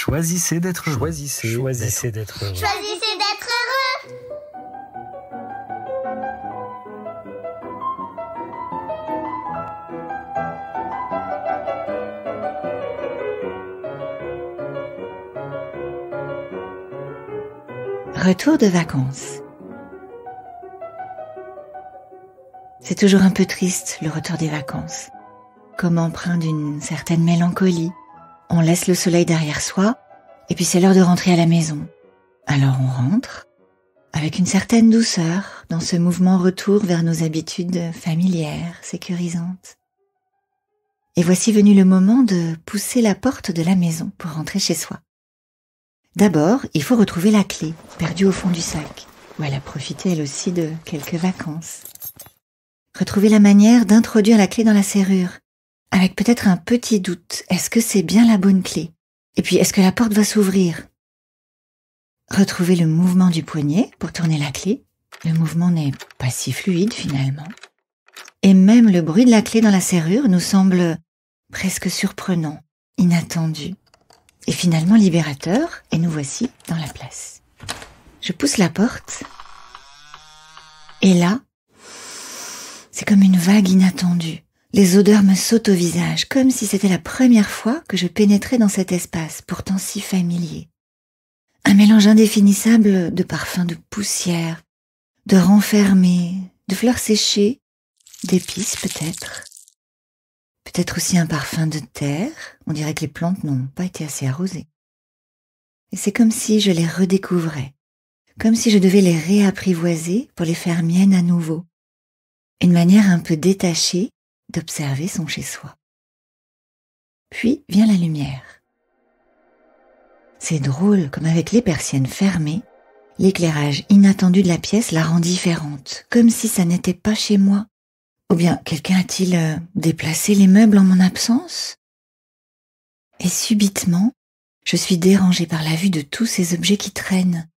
Choisissez d'être heureux. Choisissez d'être heureux. Choisissez d'être heureux. Retour de vacances. C'est toujours un peu triste, le retour des vacances. Comme empreint d'une certaine mélancolie. On laisse le soleil derrière soi, et puis c'est l'heure de rentrer à la maison. Alors on rentre, avec une certaine douceur, dans ce mouvement retour vers nos habitudes familières, sécurisantes. Et voici venu le moment de pousser la porte de la maison pour rentrer chez soi. D'abord, il faut retrouver la clé, perdue au fond du sac, où elle a profité elle aussi de quelques vacances. Retrouver la manière d'introduire la clé dans la serrure, avec peut-être un petit doute. Est-ce que c'est bien la bonne clé? Et puis, est-ce que la porte va s'ouvrir? Retrouver le mouvement du poignet pour tourner la clé. Le mouvement n'est pas si fluide finalement. Et même le bruit de la clé dans la serrure nous semble presque surprenant, inattendu. Et finalement libérateur, et nous voici dans la place. Je pousse la porte, et là, c'est comme une vague inattendue. Les odeurs me sautent au visage, comme si c'était la première fois que je pénétrais dans cet espace, pourtant si familier. Un mélange indéfinissable de parfums de poussière, de renfermés, de fleurs séchées, d'épices peut-être. Peut-être aussi un parfum de terre, on dirait que les plantes n'ont pas été assez arrosées. Et c'est comme si je les redécouvrais, comme si je devais les réapprivoiser pour les faire miennes à nouveau. Une manière un peu détachée d'observer son chez-soi. Puis vient la lumière. C'est drôle, comme avec les persiennes fermées, l'éclairage inattendu de la pièce la rend différente, comme si ça n'était pas chez moi. Ou bien, quelqu'un a-t-il déplacé les meubles en mon absence? Et subitement, je suis dérangée par la vue de tous ces objets qui traînent,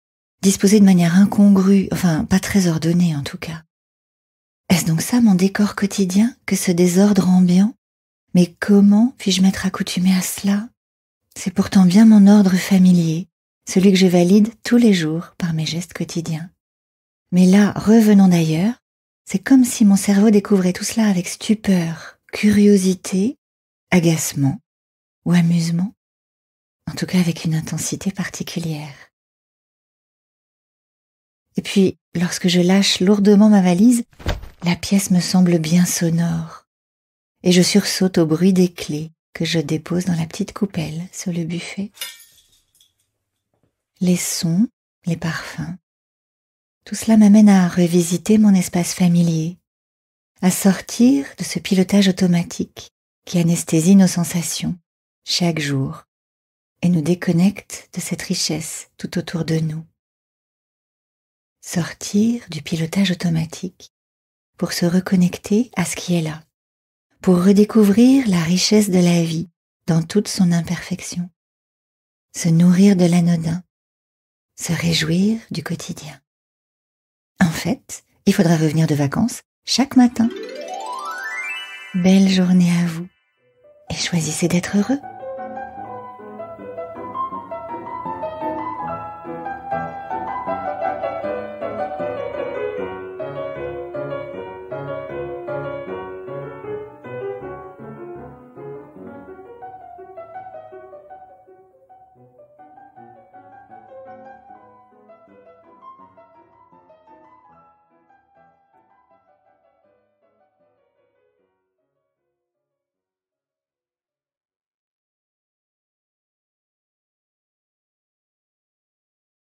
disposés de manière incongrue, enfin pas très ordonnée en tout cas. Est-ce donc ça mon décor quotidien, que ce désordre ambiant? Mais comment puis-je m'être accoutumée à cela? C'est pourtant bien mon ordre familier, celui que je valide tous les jours par mes gestes quotidiens. Mais là, revenant d'ailleurs, c'est comme si mon cerveau découvrait tout cela avec stupeur, curiosité, agacement ou amusement, en tout cas avec une intensité particulière. Et puis, lorsque je lâche lourdement ma valise, la pièce me semble bien sonore, et je sursaute au bruit des clés que je dépose dans la petite coupelle sur le buffet. Les sons, les parfums, tout cela m'amène à revisiter mon espace familier, à sortir de ce pilotage automatique qui anesthésie nos sensations chaque jour et nous déconnecte de cette richesse tout autour de nous. Sortir du pilotage automatique pour se reconnecter à ce qui est là, pour redécouvrir la richesse de la vie dans toute son imperfection, se nourrir de l'anodin, se réjouir du quotidien. En fait, il faudra revenir de vacances chaque matin. Belle journée à vous et choisissez d'être heureux.